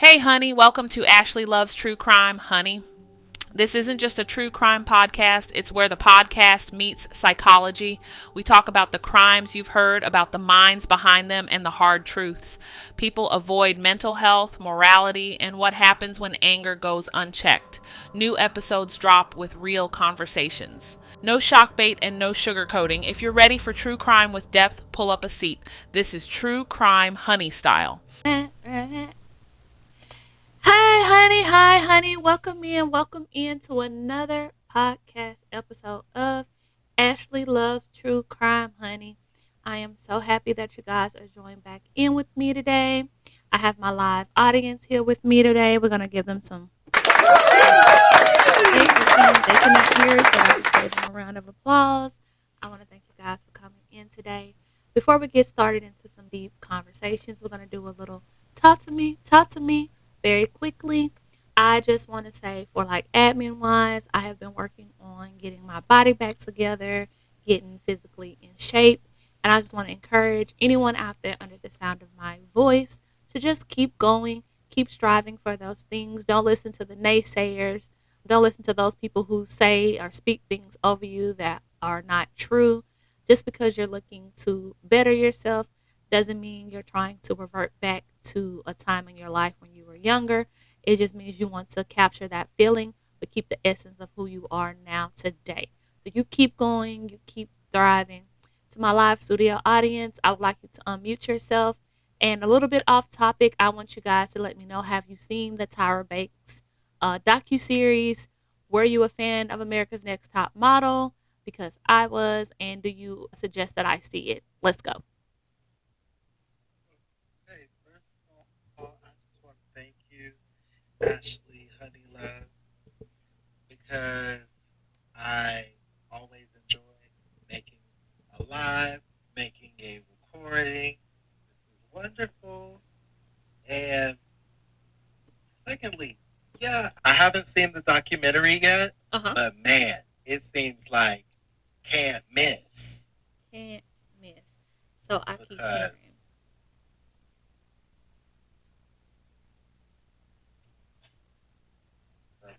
Hey, honey, welcome to Ashley Loves True Crime, honey. This isn't just a true crime podcast, it's where the podcast meets psychology. We talk about the crimes you've heard, about the minds behind them, and the hard truths. People avoid mental health, morality, and what happens when anger goes unchecked. New episodes drop with real conversations. No shock bait and no sugarcoating. If you're ready for true crime with depth, pull up a seat. This is True Crime Honey style. Hi, honey. Welcome in to another podcast episode of Ashley Loves True Crime, honey. I am so happy that you guys are joining back in with me today. I have my live audience here with me today. We're gonna give them some. They cannot hear it, but I just gave them a round of applause. I want to thank you guys for coming in today. Before we get started into some deep conversations, we're gonna do a little talk to me very quickly. I just want to say, for like admin wise, I have been working on getting my body back together, getting physically in shape. And I just want to encourage anyone out there under the sound of my voice to just keep going, keep striving for those things. Don't listen to the naysayers. Don't listen to those people who say or speak things over you that are not true. Just because you're looking to better yourself doesn't mean you're trying to revert back to a time in your life when you were younger. It just means you want to capture that feeling, but keep the essence of who you are now today. So you keep going, you keep thriving. To my live studio audience, I would like you to unmute yourself. And a little bit off topic, I want you guys to let me know, have you seen the Tyra Banks docu-series? Were you a fan of America's Next Top Model? Because I was. And do you suggest that I see it? Let's go. Hey, first of all, I just want to thank you, Ashley Honey Love, because I always enjoy making a live, making a recording. This is wonderful. And secondly, yeah, I haven't seen the documentary yet, but man, it seems like can't miss. Can't miss. So I keep Because hearing.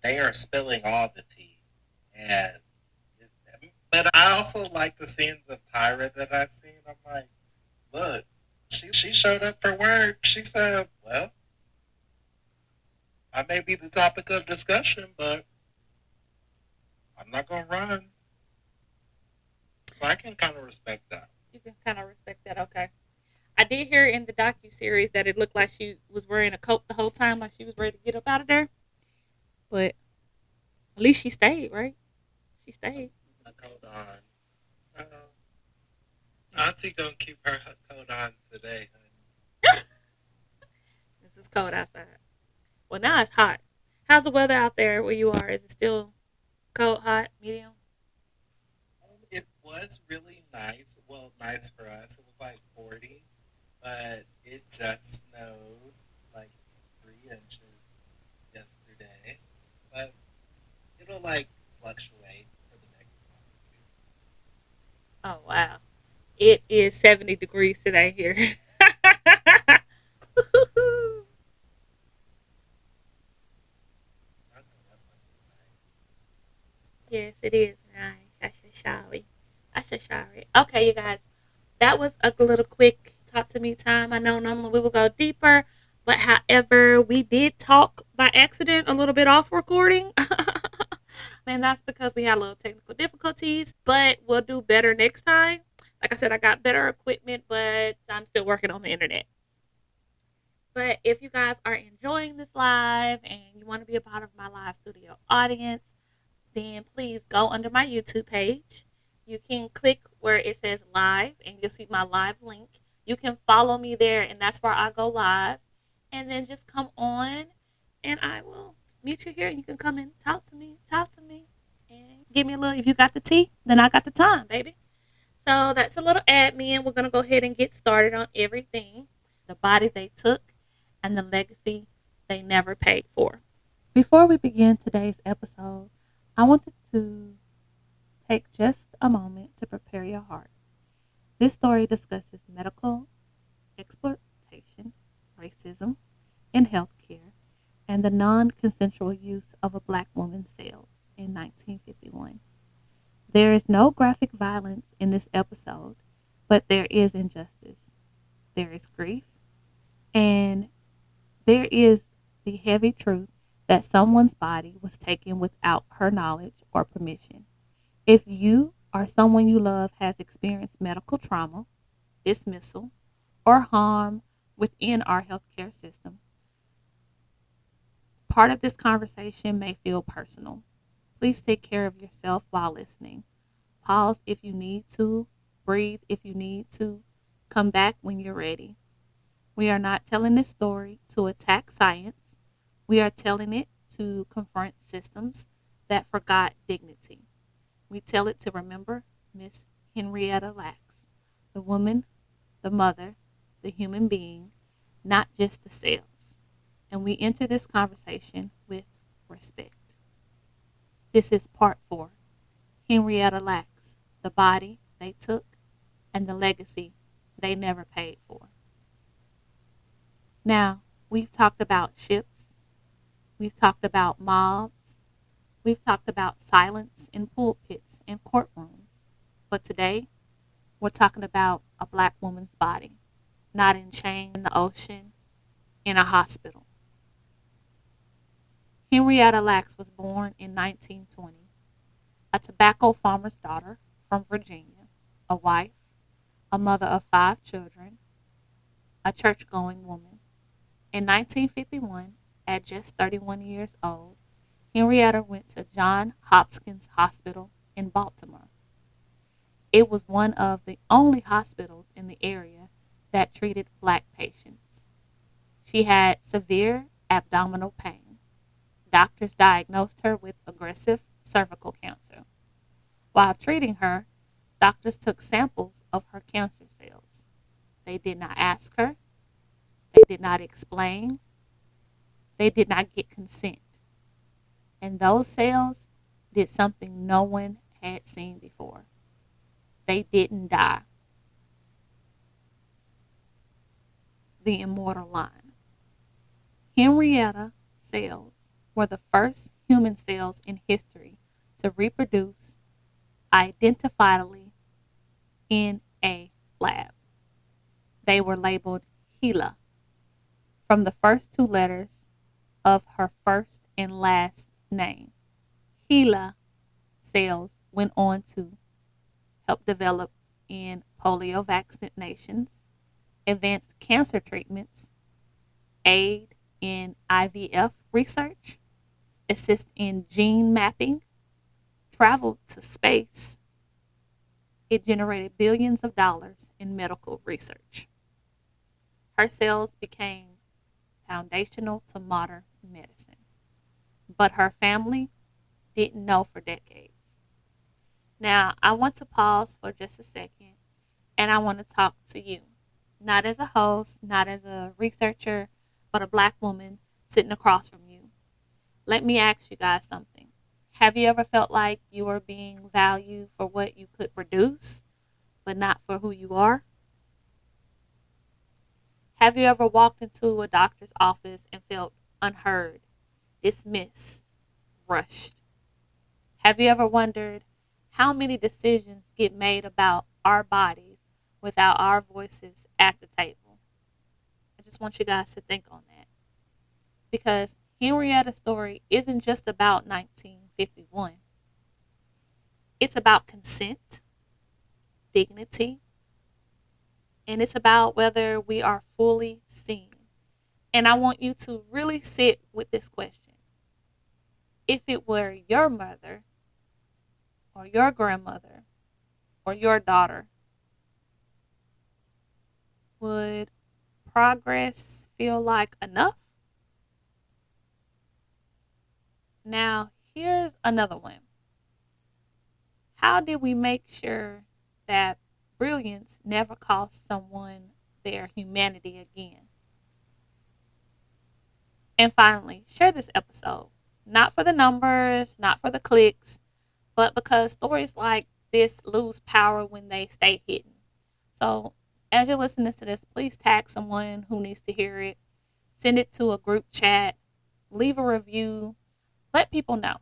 they are spilling all the tea. And but I also like the scenes of Tyra that I've seen. I'm like, look, she showed up for work. She said, well, I may be the topic of discussion, but I'm not gonna run. So I can kind of respect that. You can kind of respect that, okay? I did hear in the docu-series that it looked like she was wearing a coat the whole time, like she was ready to get up out of there. But at least she stayed, right? She stayed. A coat on. Auntie gonna keep her coat on today, honey. This is cold outside. Well, now it's hot. How's the weather out there where you are? Is it still cold, hot, medium? It was really nice. Well, nice for us. It was like 40s, but it just snowed like 3 inches yesterday. But it'll like fluctuate for the next month. Oh, wow. It is 70 degrees today here. I know that must be nice. Yes, it is nice. I should sorry. Okay, you guys. That was a little quick talk to me time. I know normally we will go deeper, but however, we did talk by accident a little bit off recording. And that's because we had a little technical difficulties, but we'll do better next time. Like I said, I got better equipment, but I'm still working on the internet. But if you guys are enjoying this live and you want to be a part of my live studio audience, then please go under my YouTube page. You can click where it says live and you'll see my live link. You can follow me there, and that's where I go live. And then just come on and I will meet you here. You can come and talk to me, and give me a little. If you got the tea, then I got the time, baby. So that's a little admin. We're going to go ahead and get started on everything: the body they took and the legacy they never paid for. Before we begin today's episode, I wanted to take just a moment to prepare your heart. This story discusses medical exploitation, racism in healthcare, and the non consensual use of a black woman's cells in 1951. There is no graphic violence in this episode, but there is injustice, there is grief, and there is the heavy truth that someone's body was taken without her knowledge or permission. If you or someone you love has experienced medical trauma, dismissal, or harm within our healthcare system, part of this conversation may feel personal. Please take care of yourself while listening. Pause if you need to, breathe if you need to, come back when you're ready. We are not telling this story to attack science. We are telling it to confront systems that forgot dignity. We tell it to remember Miss Henrietta Lacks, the woman, the mother, the human being, not just the cells. And we enter this conversation with respect. This is part 4. Henrietta Lacks, the body they took and the legacy they never paid for. Now, we've talked about ships, we've talked about mobs, we've talked about silence in pulpits and courtrooms. But today, we're talking about a black woman's body, not in chains in the ocean, in a hospital. Henrietta Lacks was born in 1920, a tobacco farmer's daughter from Virginia, a wife, a mother of 5 children, a church-going woman. In 1951, at just 31 years old, Henrietta went to Johns Hopkins Hospital in Baltimore. It was one of the only hospitals in the area that treated black patients. She had severe abdominal pain. Doctors diagnosed her with aggressive cervical cancer. While treating her, doctors took samples of her cancer cells. They did not ask her, they did not explain, they did not get consent. And those cells did something no one had seen before. They didn't die. The immortal line. Henrietta cells were the first human cells in history to reproduce identifiably in a lab. They were labeled HeLa from the first 2 letters of her first and last name. HeLa cells went on to help develop in polio vaccinations, advanced cancer treatments, aid in IVF research, assist in gene mapping, travel to space. It generated billions of dollars in medical research. Her cells became foundational to modern medicine. But her family didn't know for decades. Now, I want to pause for just a second and I want to talk to you. Not as a host, not as a researcher, but a black woman sitting across from you. Let me ask you guys something. Have you ever felt like you were being valued for what you could produce, but not for who you are? Have you ever walked into a doctor's office and felt unheard, dismissed, rushed? Have you ever wondered how many decisions get made about our bodies without our voices at the table? I just want you guys to think on that. Because Henrietta's story isn't just about 1951. It's about consent, dignity, and it's about whether we are fully seen. And I want you to really sit with this question. If it were your mother or your grandmother or your daughter, would progress feel like enough? Now, here's another one. How did we make sure that brilliance never cost someone their humanity again? And finally, share this episode. Not for the numbers, not for the clicks, but because stories like this lose power when they stay hidden. So, as you're listening to this, please tag someone who needs to hear it. Send it to a group chat leave a review, let people know.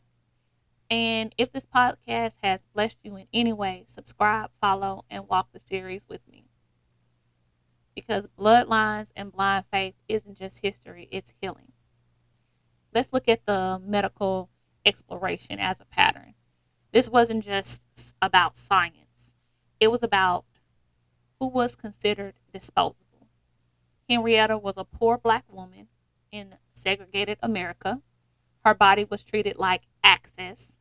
And if this podcast has blessed you in any way, subscribe, follow, and walk the series with me. Because Bloodlines and Blind Faith isn't just history, it's healing. Let's look at the medical exploration as a pattern. This wasn't just about science, it was about who was considered disposable. Henrietta was a poor black woman in segregated America. Her body was treated like access,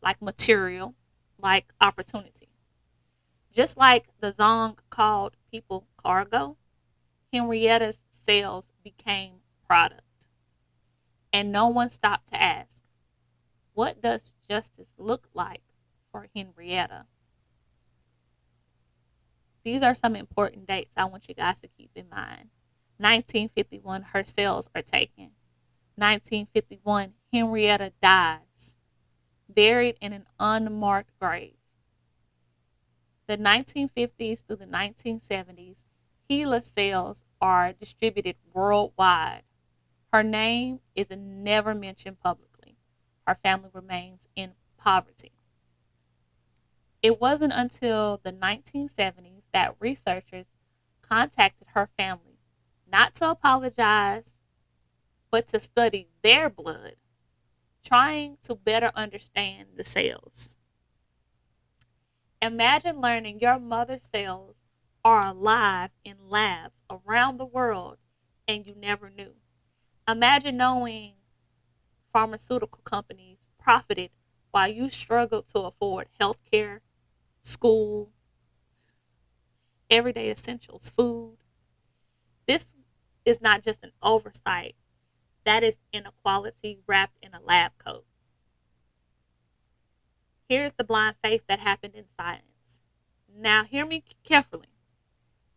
like material, like opportunity. Just like the Zong called people cargo, Henrietta's cells became product. And no one stopped to ask, what does justice look like for Henrietta? These are some important dates I want you guys to keep in mind. 1951, her cells are taken. 1951, Henrietta dies, buried in an unmarked grave. The 1950s through the 1970s, HeLa cells are distributed worldwide. Her name is never mentioned publicly. Her family remains in poverty. It wasn't until the 1970s that researchers contacted her family, not to apologize, but to study their blood, trying to better understand the cells. Imagine learning your mother's cells are alive in labs around the world and you never knew. Imagine knowing pharmaceutical companies profited while you struggled to afford health care, school, everyday essentials, food. This is not just an oversight, that is inequality wrapped in a lab coat. Here's the blind faith that happened in science. Now, hear me carefully.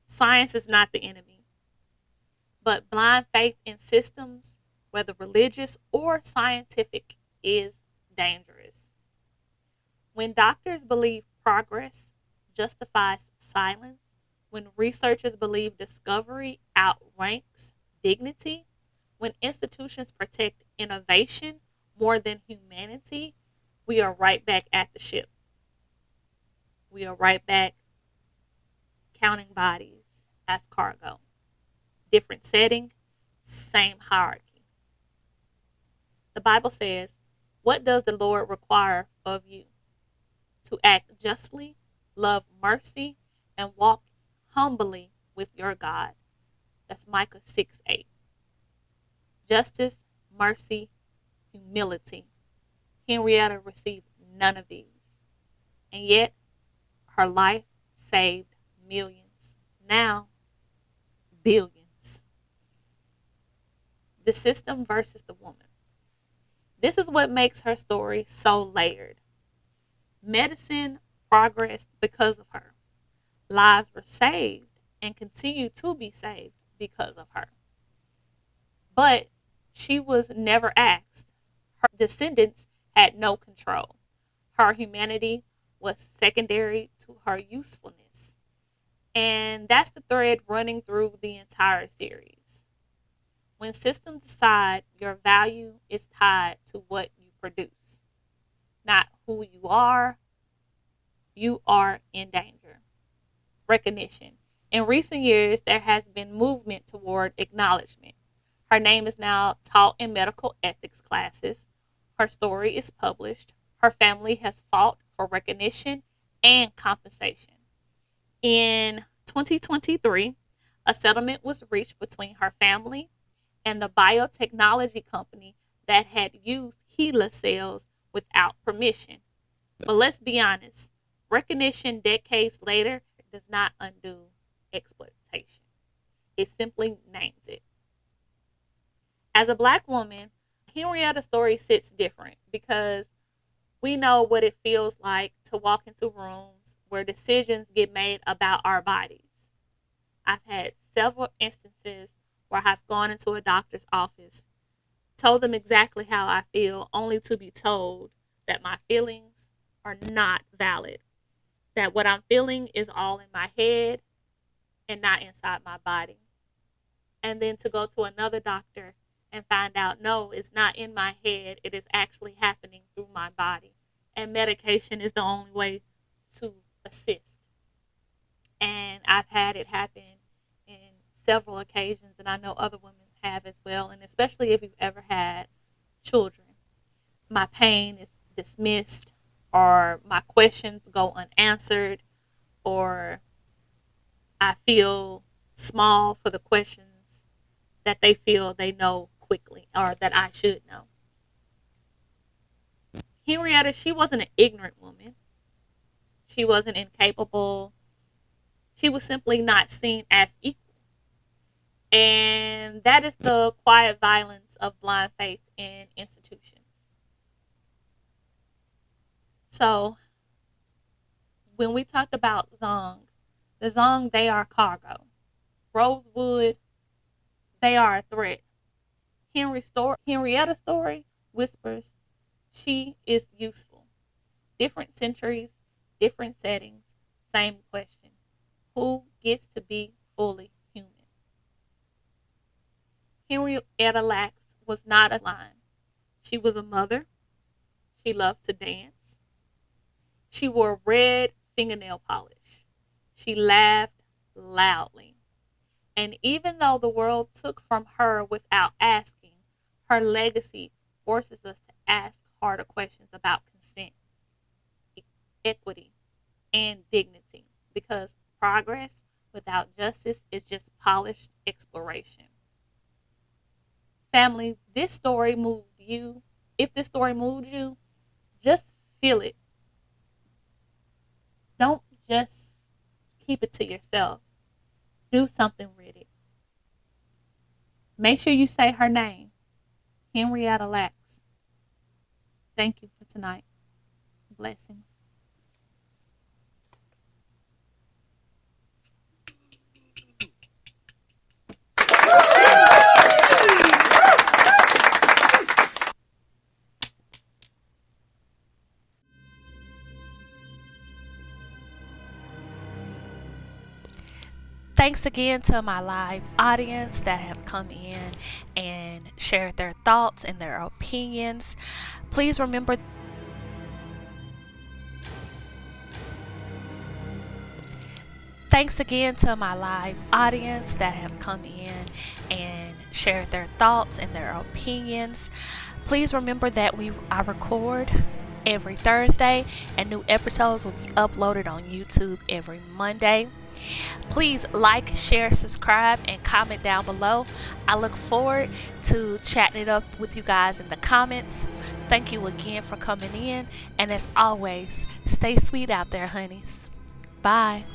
Science is not the enemy, but blind faith in systems, whether religious or scientific, is dangerous. When doctors believe progress justifies silence, when researchers believe discovery outranks dignity, when institutions protect innovation more than humanity, we are right back at the ship. We are right back counting bodies as cargo. Different setting, same hierarchy. The Bible says, what does the Lord require of you? To act justly, love mercy, and walk humbly with your God. That's Micah 6:8. Justice, mercy, humility. Henrietta received none of these. And yet, her life saved millions. Now, billions. The system versus the woman. This is what makes her story so layered. Medicine progressed because of her. Lives were saved and continue to be saved because of her. But she was never asked. Her descendants had no control. Her humanity was secondary to her usefulness. And that's the thread running through the entire series. When systems decide your value is tied to what you produce, not who you are in danger. Recognition. In recent years, there has been movement toward acknowledgement. Her name is now taught in medical ethics classes. Her story is published. Her family has fought for recognition and compensation. In 2023, a settlement was reached between her family and the biotechnology company that had used HeLa cells without permission. But let's be honest, recognition decades later does not undo exploitation. It simply names it. As a black woman, Henrietta's story sits different because we know what it feels like to walk into rooms where decisions get made about our bodies. I've had several instances where I've gone into a doctor's office, told them exactly how I feel, only to be told that my feelings are not valid, that what I'm feeling is all in my head and not inside my body. And then to go to another doctor and find out, no, it's not in my head. It is actually happening through my body. And medication is the only way to assist. And I've had it happen in several occasions, and I know other women have as well. And especially if you've ever had children, my pain is dismissed, or my questions go unanswered, or I feel small for the questions that they feel they know quickly or that I should know. Henrietta, she wasn't an ignorant woman. She wasn't incapable. She was simply not seen as equal. And that is the quiet violence of blind faith in institutions. So when we talked about Zong, the Zong, they are cargo. Rosewood, they are a threat. Henrietta's story whispers she is useful. Different centuries, different settings, same question. Who gets to be fully human? Henrietta Lacks was not a line. She was a mother. She loved to dance. She wore red fingernail polish. She laughed loudly. And even though the world took from her without asking, her legacy forces us to ask harder questions about consent, equity, and dignity. Because progress without justice is just polished exploration. Family, this story moved you. If this story moved you, just feel it. Don't just keep it to yourself. Do something with it. Make sure you say her name, Henrietta Lacks. Thank you for tonight. Blessings. Thanks again to my live audience that have come in and shared their thoughts and their opinions. Please remember, thanks again to my live audience that have come in and shared their thoughts and their opinions. Please remember that I record every Thursday, and new episodes will be uploaded on YouTube every Monday. Please like, share, subscribe, and comment down below. I look forward to chatting it up with you guys in the comments. Thank you again for coming in, and as always, stay sweet out there, honeys. Bye.